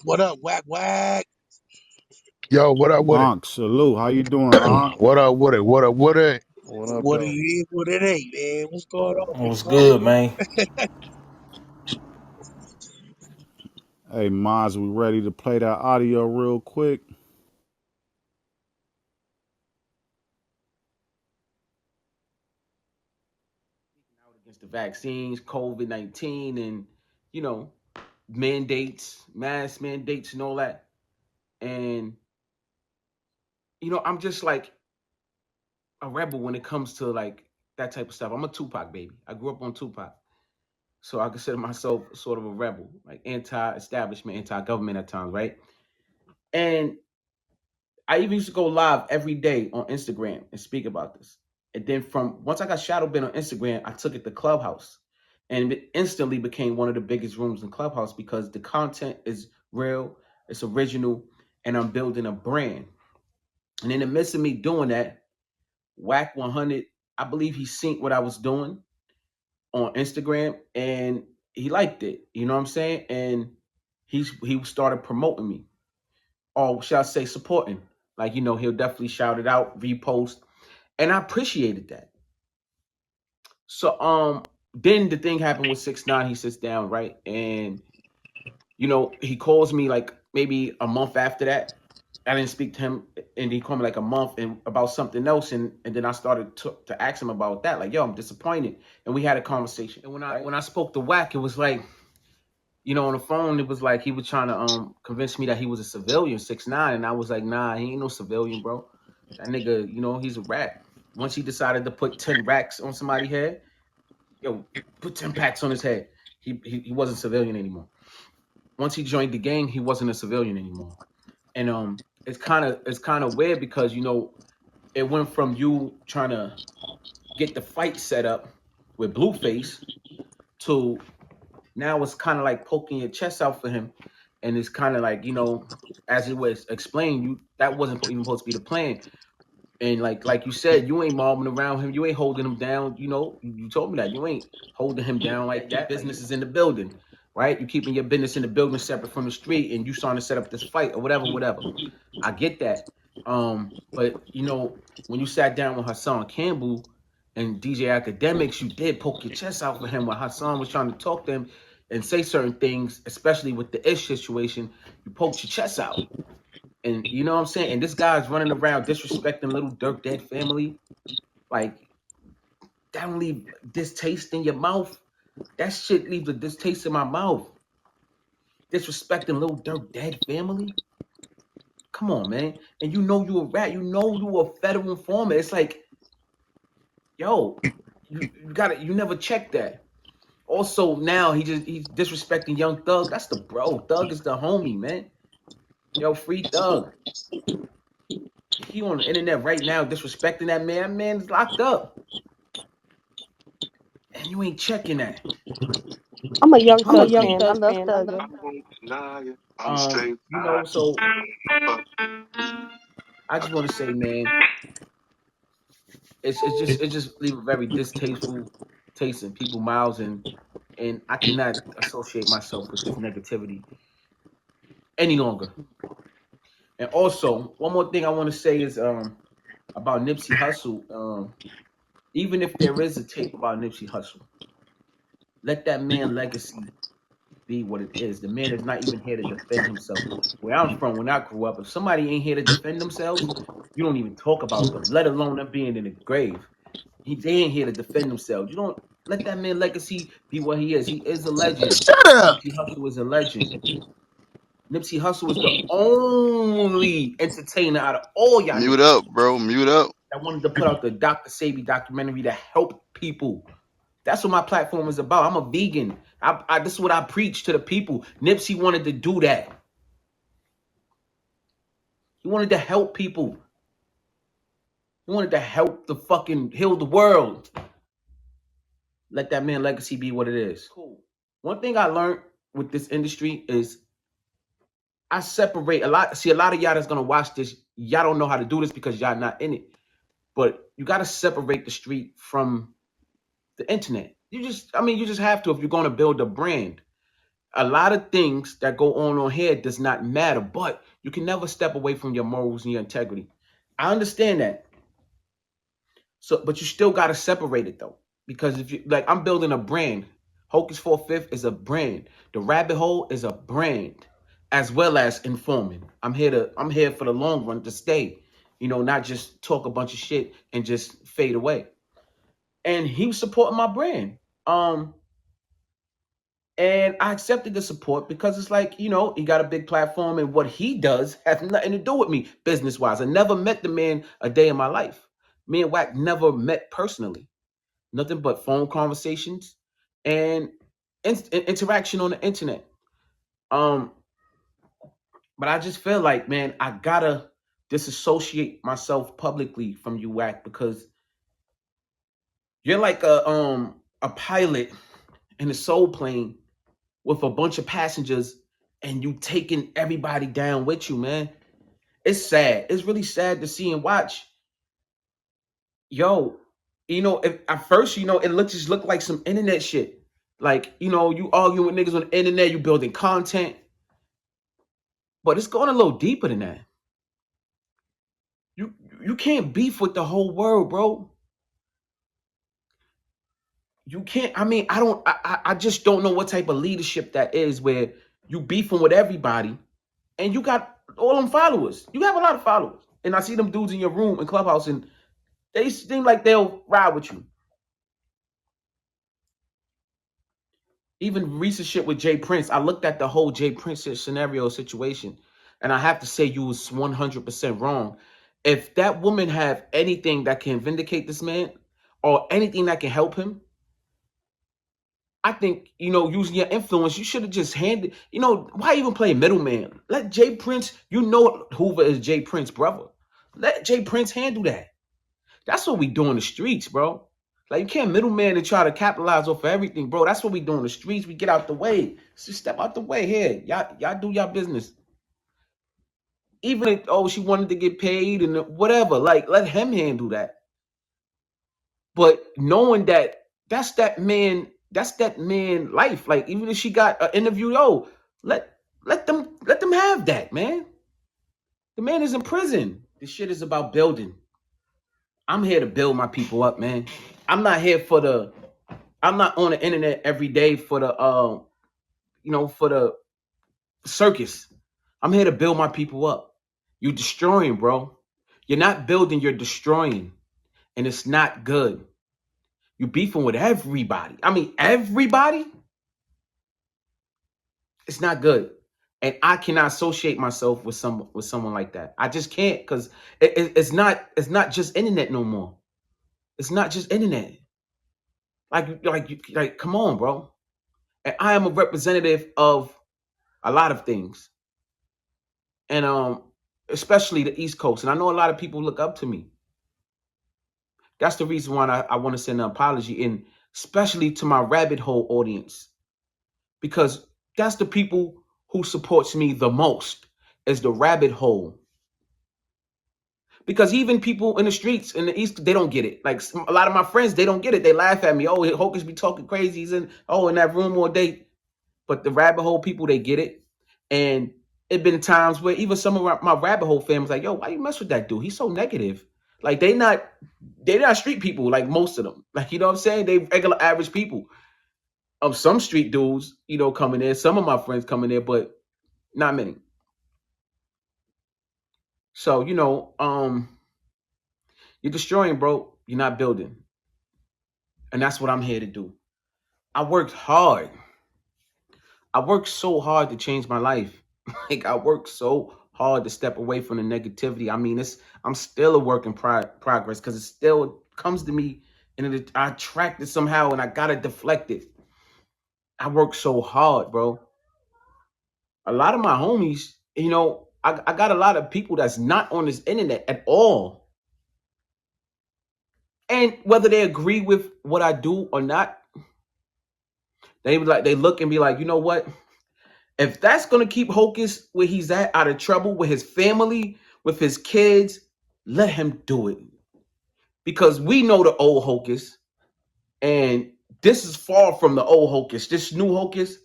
What up, whack whack? Yo, what up with it? Unc, salute. How you doing, Unc? What up with it? What up with it? What up, What it though? is, what it ain't, man. What's going on, big What's bro? good, man? Hey, Maz, we ready to play that audio real quick? Out against the vaccines, COVID-19, and you know, mandates, mask mandates, and all that. And I'm just like a rebel when it comes to like that type of stuff. I'm a Tupac baby. I grew up on Tupac, so I consider myself sort of a rebel, like anti-establishment, anti-government at times, right? And I even used to go live every day on Instagram and speak about this. And then from once I got shadow banned on Instagram, I took it to Clubhouse. And it instantly became one of the biggest rooms in Clubhouse because the content is real, it's original, and I'm building a brand. And in the midst of me doing that, Wack100, I believe he seen what I was doing on Instagram and he liked it. You know what I'm saying? And he started promoting me, or shall I say supporting. Like, he'll definitely shout it out, repost. And I appreciated that. So then the thing happened with 6ix9ine. He sits down, right? And he calls me like maybe a month after that. I didn't speak to him, and he called me like a month and about something else, and then I started to ask him about that, like, yo, I'm disappointed, and we had a conversation. And when I spoke to Wack, it was like, on the phone, it was like he was trying to convince me that he was a civilian, 6ix9ine, and I was like, nah, he ain't no civilian, bro. That nigga, he's a rat. Once he decided to put 10 racks on somebody's head, yo, put 10 packs on his head. He wasn't civilian anymore. Once he joined the gang, he wasn't a civilian anymore. And it's kind of weird because it went from you trying to get the fight set up with Blueface to now it's kind of like poking your chest out for him, and it's kind of like as it was explained, you that wasn't even supposed to be the plan. And like you said, you ain't mobbing around him, you ain't holding him down. You told me that you ain't holding him down like that. Business is in the building, right? You keeping your business in the building separate from the street, and you starting to set up this fight or whatever. I get that. But when you sat down with Hassan Campbell and DJ Academics, you did poke your chest out for him when Hassan was trying to talk to him and say certain things, especially with the ish situation. You poked your chest out. And you know what I'm saying? And this guy's running around disrespecting little Dirk Dead family. Like, that don't leave distaste in your mouth. That shit leaves a distaste in my mouth. Disrespecting little Dirk Dead family? Come on, man. And you a rat. You a federal informant. It's like, yo, you never check that. Also, now he's disrespecting Young Thug. That's the bro. Thug is the homie, man. Yo, free Thug. He on the internet right now disrespecting that man. That man's locked up. And you ain't checking that. I'm a Young I'm a Thug young fan. I Thug love fan. I love Thugger. Won't deny it. I'm straight. so I just want to say, man, it just leave a very distasteful taste in people's mouths, and I cannot associate myself with this negativity any longer. And also, one more thing I want to say is about Nipsey Hussle. Even if there is a tape about Nipsey Hussle, let that man legacy be what it is. The man is not even here to defend himself. Where I'm from, when I grew up, if somebody ain't here to defend themselves, you don't even talk about them, let alone them being in the grave. They ain't here to defend themselves. You don't let that man legacy be what he is. He is a legend. Shut up. Nipsey Hussle is a legend. Nipsey Hussle is the only entertainer out of all y'all Mute niggas up, bro. Mute up. that wanted to put out the Dr. Sabi documentary to help people. That's what my platform is about. I'm a vegan. This is what I preach to the people. Nipsey wanted to do that. He wanted to help people. He wanted to help the fucking heal the world. Let that man legacy be what it is. Cool. One thing I learned with this industry is I separate a lot. See, a lot of y'all that's gonna watch this, y'all don't know how to do this because y'all not in it. But you gotta separate the street from the internet. You just have to if you're gonna build a brand. A lot of things that go on here does not matter, but you can never step away from your morals and your integrity. I understand that. So, but you still got to separate it though, because if you like, I'm building a brand. Hocus 45th is a brand. The Rabbit Hole is a brand, as well as informing. I'm here for the long run to stay. Not just talk a bunch of shit and just fade away. And he was supporting my brand. And I accepted the support because it's like, he got a big platform and what he does has nothing to do with me business wise. I never met the man a day in my life. Me and Wack never met personally. Nothing but phone conversations and interaction on the internet. But I just feel like, man, I gotta disassociate myself publicly from you, Wack, because you're like a pilot in a soul plane with a bunch of passengers and you taking everybody down with you, man. It's sad. It's really sad to see and watch. Yo, if at first, it just looked like some internet shit. Like, you arguing with niggas on the internet, you building content. But it's going a little deeper than that. You can't beef with the whole world, bro. You can't. I mean, I just don't know what type of leadership that is where you beefing with everybody and you got all them followers. You have a lot of followers. And I see them dudes in your room in Clubhouse and they seem like they'll ride with you. Even recent shit with Jay Prince, I looked at the whole Jay Prince scenario situation, and I have to say you was 100% wrong. If that woman have anything that can vindicate this man or anything that can help him, I think, using your influence, you should have just handed, why even play middleman? Let Jay Prince, Hoover is Jay Prince, brother. Let Jay Prince handle that. That's what we do in the streets, bro. Like, you can't middleman and try to capitalize off of everything, bro. That's what we do in the streets. We get out the way. Just step out the way here. Y'all do your business. Even if, she wanted to get paid and whatever, like, let him handle that. But knowing that that's that man life. Like, even if she got an interview, let them have that, man. The man is in prison. This shit is about building. I'm here to build my people up, man. I'm not on the internet every day for the for the circus. I'm here to build my people up. You're destroying, bro. You're not building, you're destroying. And it's not good. You're beefing with everybody. I mean, everybody. It's not good. And I cannot associate myself with someone like that. I just can't, because it's not just internet no more. It's not just internet. Like, come on, bro. And I am a representative of a lot of things. And especially the East Coast. And I know a lot of people look up to me. That's the reason why I want to send an apology, and especially to my rabbit hole audience. Because that's the people who supports me the most, is the rabbit hole. Because even people in the streets in the East, they don't get it. Like, a lot of my friends, they don't get it. They laugh at me. Oh, Hocus be talking crazy. He's in that room all day. But the rabbit hole people, they get it. And it been times where even some of my rabbit hole fam was like, yo, why you mess with that dude? He's so negative. Like, they're not street people, like most of them. Like, you know what I'm saying? They regular average people. Some street dudes, coming there. Some of my friends coming there, but not many. So, you're destroying, bro. You're not building. And that's what I'm here to do. I worked hard. I worked so hard to change my life. Like, I worked so hard to step away from the negativity. I mean, I'm still a work in progress, because it still comes to me and I attract it somehow and I got to deflect it. I work so hard, bro. A lot of my homies, I got a lot of people that's not on this internet at all. And whether they agree with what I do or not, they look and be like, you know what? If that's going to keep Hocus where he's at, out of trouble with his family, with his kids, let him do it. Because we know the old Hocus, and this is far from the old Hocus. This new Hocus,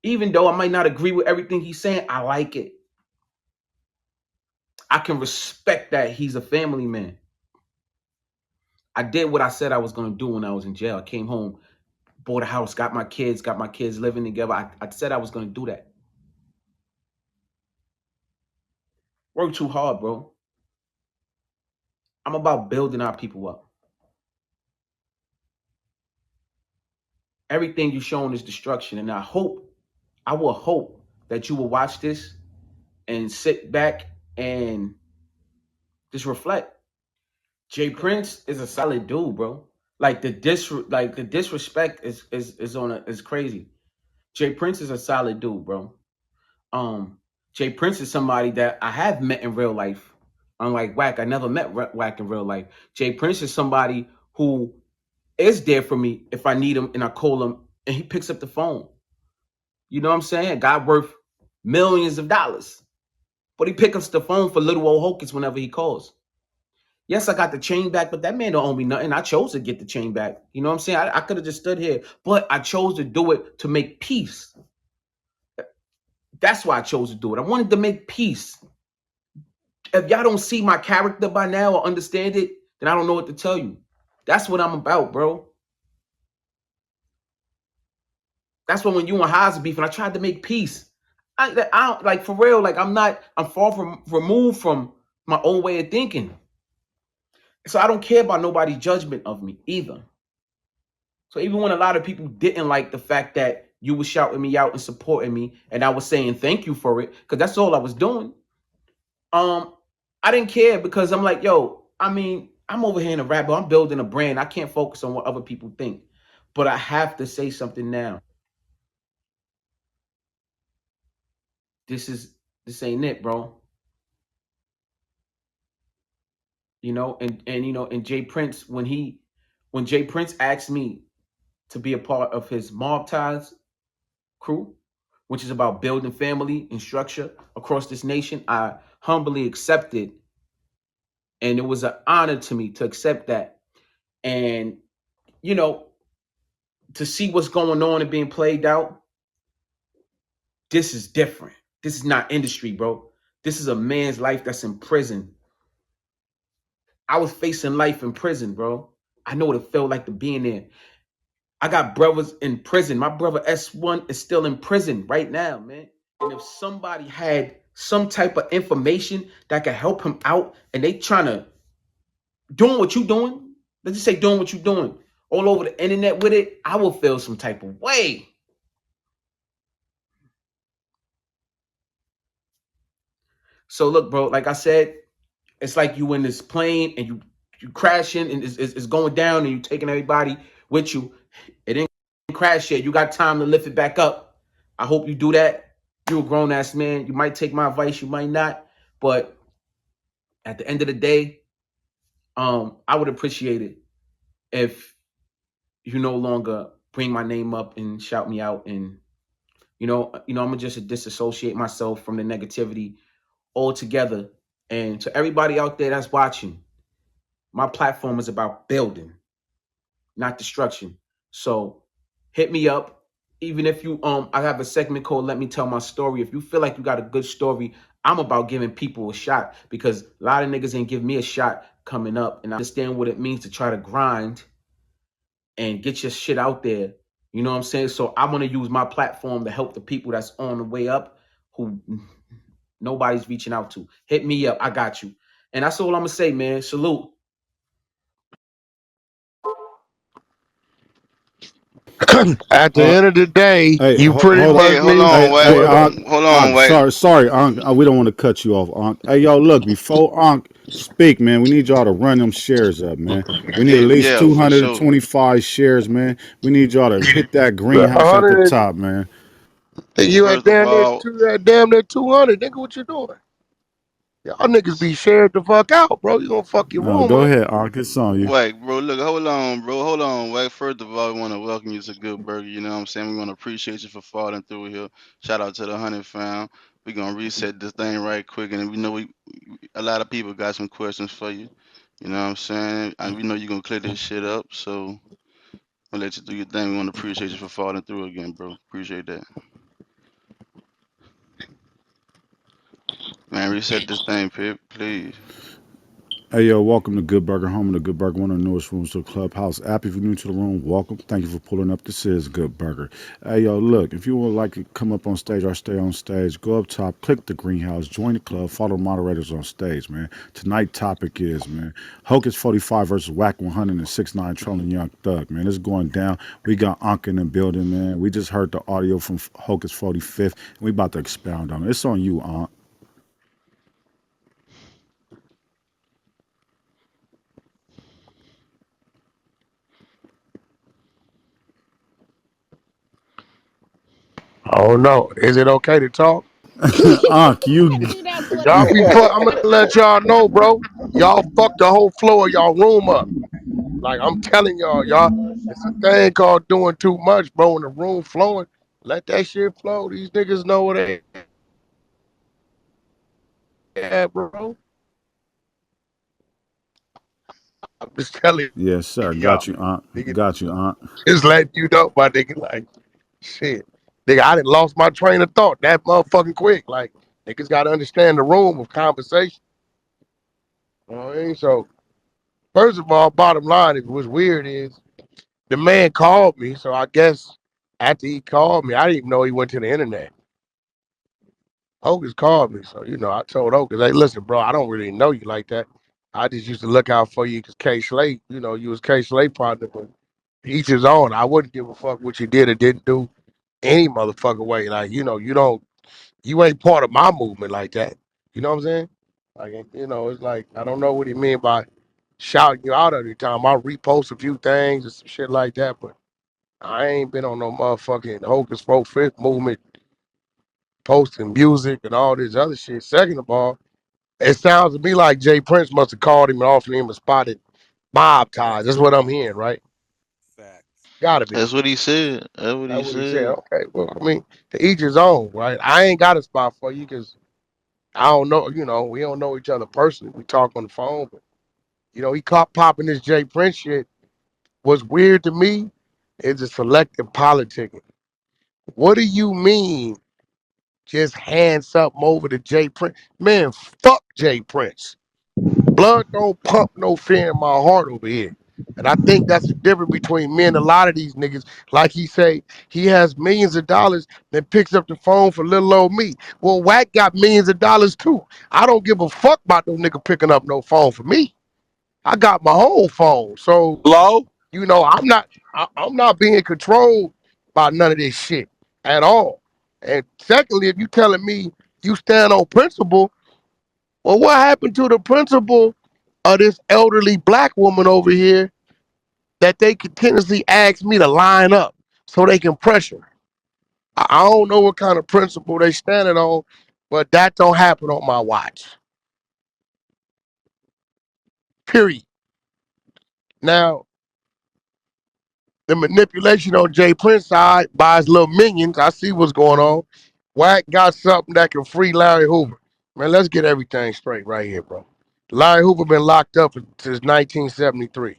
Even though I might not agree with everything he's saying, I like it. I can respect that he's a family man. I did what I said I was going to do when I was in jail. I came home, bought a house, got my kids living together. I said I was going to do that. Work too hard, bro. I'm about building our people up. Everything you're showing is destruction. And I will hope that you will watch this and sit back and just reflect. Jay Prince is a solid dude, bro. Like the disrespect is crazy. Jay Prince is a solid dude, bro. Jay Prince is somebody that I have met in real life. Unlike Wack, I never met Wack in real life. Jay Prince is somebody who is there for me if I need him and I call him and he picks up the phone. You know what I'm saying? God worth millions of dollars. But he picks up the phone for little old Hocus whenever he calls. Yes, I got the chain back, but that man don't owe me nothing. I chose to get the chain back. You know what I'm saying? I could have just stood here, but I chose to do it to make peace. That's why I chose to do it. I wanted to make peace. If y'all don't see my character by now or understand it, then I don't know what to tell you. That's what I'm about, bro. That's when you and Haas beef, and I tried to make peace. I like for real. Like I'm far from removed from my own way of thinking. So I don't care about nobody's judgment of me either. So even when a lot of people didn't like the fact that you were shouting me out and supporting me, and I was saying thank you for it, because that's all I was doing. I didn't care because I'm like, yo, I mean, I'm over here in a rap, but I'm building a brand. I can't focus on what other people think. But I have to say something now. This ain't it, bro. You know, and Jay Prince, when Jay Prince asked me to be a part of his Mob Ties crew, which is about building family and structure across this nation, I humbly accepted. And it was an honor to me to accept that. And, you know, to see what's going on and being played out, this is different. This is not industry, bro. This is a man's life that's in prison. I was facing life in prison, bro. I know what it felt like to be in there. I got brothers in prison. My brother S1 is still in prison right now, man. And if somebody had some type of information that could help him out and they trying to doing what you doing, let's just say doing what you doing all over the internet with it, I will feel some type of way. So look, bro, like I said, it's like you in this plane and you crashing and it's going down and you taking everybody with you. It didn't crash yet. You got time to lift it back up. I hope you do that. You're a grown ass man. You might take my advice, you might not, but at the end of the day, I would appreciate it if you no longer bring my name up and shout me out, and I'm gonna just disassociate myself from the negativity altogether. And to everybody out there that's watching, my platform is about building, not destruction. So hit me up. Even if you I have a segment called Let Me Tell My Story. If you feel like you got a good story, I'm about giving people a shot, because a lot of niggas ain't give me a shot coming up. And I understand what it means to try to grind and get your shit out there. You know what I'm saying? So I'm gonna use my platform to help the people that's on the way up who nobody's reaching out to. Hit me up. I got you. And that's all I'm gonna say, man. Salute. At the end of the day, Hey, you pretty hold Hey, much on. hold need. on, wait. Hey, What? Unc, Hold on, wait. sorry, Unc. We don't want to cut you off, Unc. Hey, yo, look, before Unc speak, man, we need y'all to run them shares up, man. We need at least Yeah, for sure. 225 shares, man. We need y'all to hit that A greenhouse at the hundred. top, man. You at First of damn near all, damn near 200. Nigga, what you doing? Y'all niggas be shared the fuck out, bro. You gonna fuck your No, room go up. ahead, Unc. It's on you. wait, bro, look, hold on, bro. Hold on, wait. First of all, we want to welcome you to Good Burger. You know what I'm saying? We want to appreciate you for falling through here. Shout out to the 100 fam. We're going to reset this thing right quick. And we know a lot of people got some questions for you. You know what I'm saying? And we know you're going to clear this shit up. So we'll let you do your thing. We want to appreciate you for falling through again, bro. Appreciate that. man. Reset this thing, Pip, please. Hey yo, welcome to Good Burger, home of the Good Burger, one of the newest rooms to the Clubhouse app. If you're new to the room, welcome. Thank you for pulling up. This is Good Burger. Hey yo, look, if you would like to come up on stage or stay on stage, go up top, click the greenhouse, join the club, follow the moderators on stage, man. Tonight topic is, man, Hocus 45 versus Wack 100 and 6ix9ine trolling Young Thug, man. It's going down. We got Ankh in the building, man. We just heard the audio from Hocus 45th, and we about to expound on it. It's on you, Ankh. I don't know. Is it okay to talk? Ankh, you. Do that Cause for the y'all be people. fuck. I'm gonna let y'all know, bro. Y'all fucked the whole floor of y'all room up. Like I'm telling y'all, it's a thing called doing too much, bro. When the room flowing, let that shit flow. These niggas know where they at, bro. I'm just telling Yes, sir. y'all, Got you, Ankh. nigga. Got you, Ankh. Just letting you know, my nigga. Like, shit, nigga, I done lost my train of thought that motherfucking quick. Like, niggas gotta understand the room of conversation. You know what I mean? So, first of all, bottom line, is what's weird is the man called me. So I guess after he called me, I didn't even know he went to the internet. Hocus called me. So, I told Hocus, hey, listen, bro, I don't really know you like that. I just used to look out for you because K Slate, you was K Slate partner, but each his own. I wouldn't give a fuck what you did or didn't do any motherfucking way. Like, you ain't part of my movement like that. You know what I'm saying? Like, it's like, I don't know what he mean by shouting you out every time. I repost a few things and some shit like that, but I ain't been on no motherfucking Hocus 45th movement posting music and all this other shit. Second of all, it sounds to me like Jay Prince must have called him and offered him a spot at mob ties. That's what I'm hearing, right? Gotta be. That's what he said. That's what he That's what he said. said. Okay, well, I mean, to each his own, right? I ain't got a spot for you because I don't know, we don't know each other personally. We talk on the phone, but he caught popping this Jay Prince shit. What's weird to me is the selective politicking. What do you mean just hand something over to Jay Prince? Man, fuck Jay Prince. Blood don't pump no fear in my heart over here. And I think that's the difference between me and a lot of these niggas. Like he say, he has millions of dollars, then picks up the phone for little old me. Well, Wack got millions of dollars too. I don't give a fuck about no nigga picking up no phone for me. I got my own phone. So, Hello? I'm not being controlled by none of this shit at all. And secondly, if you telling me you stand on principle, well, what happened to the principle of this elderly black woman over here that they continuously ask me to line up so they can pressure? I don't know what kind of principle they standing on, but that don't happen on my watch. Period. Now, the manipulation on Jay Prince side by his little minions, I see what's going on. Wack got something that can free Larry Hoover. Man, let's get everything straight right here, bro. Larry Hoover been locked up since 1973.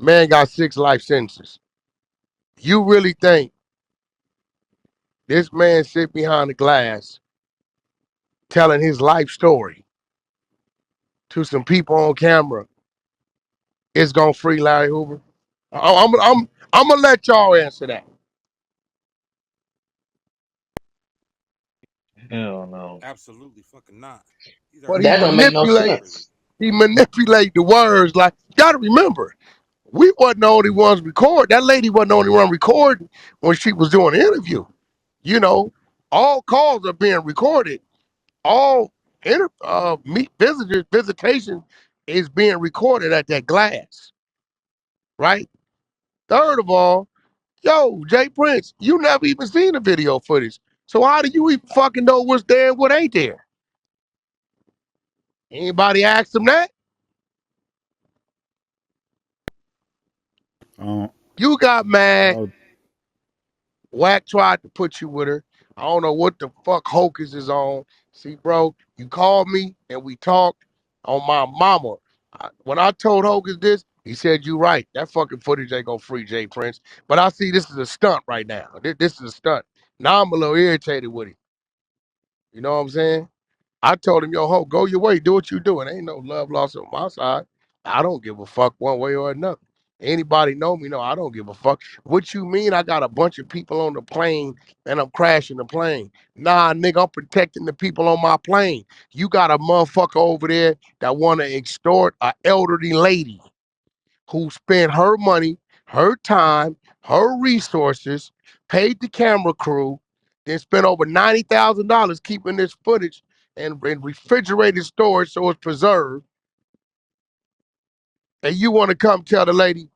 Man got 6 life sentences. You really think this man sit behind the glass telling his life story to some people on camera is gonna free Larry Hoover? I'm gonna let y'all answer that. Hell no. But That don't make no sense. he manipulate the words. Like, you gotta remember, we wasn't the only ones record. That lady wasn't the only one recording when she was doing the interview. You know, all calls are being recorded. All meet visitors visitation is being recorded at that glass, right? Third of all, yo, Jay Prince, you never even seen the video footage. So how do you even fucking know what's there and what ain't there? Anybody ask him that? Um, You got mad. oh, Wack tried to put you with her. I don't know what the fuck Hocus is on. See, bro, you called me and we talked on my mama. When I told Hocus this, he said, you right. That fucking footage ain't gonna free Jay Prince. But I see this is a stunt right now. This is a stunt. Now I'm a little irritated with him. You know what I'm saying? I told him, yo, ho, go your way, do what you doing. Ain't no love lost on my side. I don't give a fuck one way or another. Anybody know me? No, I don't give a fuck. What you mean I got a bunch of people on the plane and I'm crashing the plane? Nah, nigga, I'm protecting the people on my plane. You got a motherfucker over there that want to extort an elderly lady who spent her money, her time, her resources, paid the camera crew, then spent over $90,000 keeping this footage in refrigerated storage so it's preserved. And you want to come tell the lady,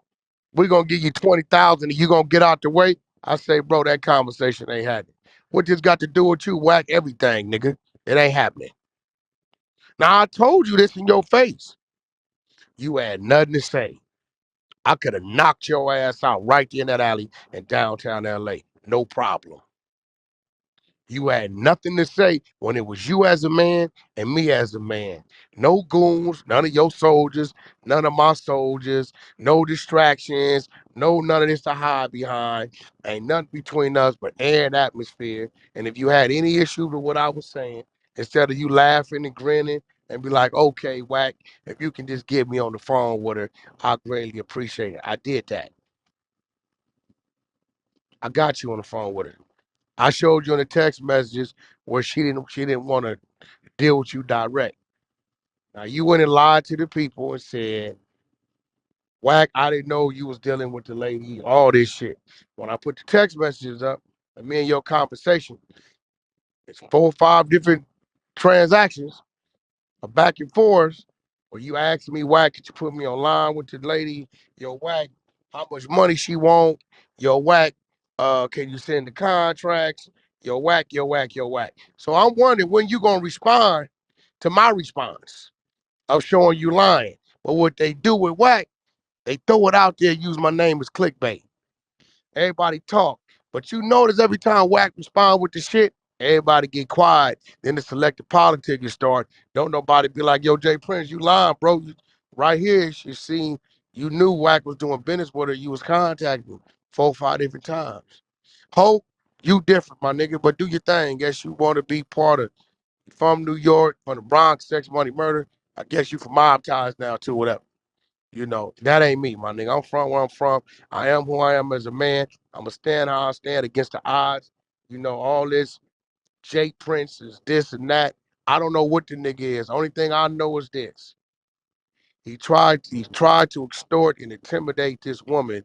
we're gonna give you 20,000 and you gonna get out the way? I say, bro, that conversation ain't happening. What this got to do with you? Whack everything, nigga. It ain't happening. Now I told you this in your face. You had nothing to say. I could have knocked your ass out right there in that alley in downtown LA. No problem. You had nothing to say when it was you as a man and me as a man. No goons, none of your soldiers, none of my soldiers, no distractions, no none of this to hide behind. Ain't nothing between us but air and atmosphere. And if you had any issue with what I was saying, instead of you laughing and grinning and be like, okay, Wack, if you can just get me on the phone with her, I greatly appreciate it. I did that. I got you on the phone with her. I showed you in the text messages where she didn't want to deal with you direct. Now you went and lied to the people and said, Wack, I didn't know you was dealing with the lady, all this shit. When I put the text messages up, and me and your conversation, it's 4 or 5 different transactions, a back and forth, where you asked me, Wack, could you put me online with the lady? Yo, Wack, how much money she want? Yo, Wack, can you send the contracts? Yo, Wack, yo, Wack, yo, Wack. So I'm wondering when you gonna respond to my response of showing you lying. But what they do with Wack, they throw it out there, use my name as clickbait. Everybody talk. But you notice every time Wack respond with the shit, everybody get quiet. Then the selective politics start. Don't nobody be like, yo, Jay Prince, you lying, bro. Right here, you seen, you knew Wack was doing business with her. You was contacting 4 or 5 different times. Hope, you different, my nigga, but do your thing. Guess you want to be part of, from New York, from the Bronx, sex, money, murder. I guess you from mob ties now, too, whatever. You know, that ain't me, my nigga. I'm from where I'm from. I am who I am as a man. I'm going to stand how I stand against the odds. You know, all this Jay Prince is this and that. I don't know what the nigga is. Only thing I know is this. He tried to extort and intimidate this woman,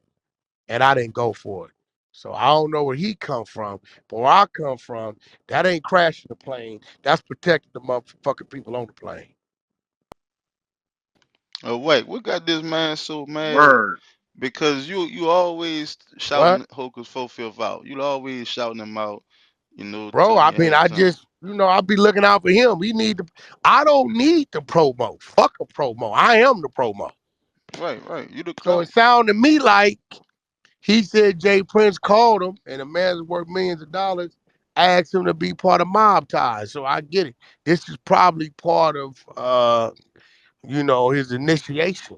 and I didn't go for it. So I don't know where he come from, but where I come from, that ain't crashing the plane. That's protecting the motherfucking people on the plane. Wait, what got this man so mad? Word. Because you always What? shouting Hocus 45th out. You always shouting him out. Bro, Telling I you mean, ahead of I time. just, I be looking out for him. I don't need the promo. Fuck a promo. I am the promo. Right, right. You the So it clout. sounded to me like he said Jay Prince called him and a man's worth millions of dollars, asked him to be part of mob ties. So I get it. This is probably part of his initiation.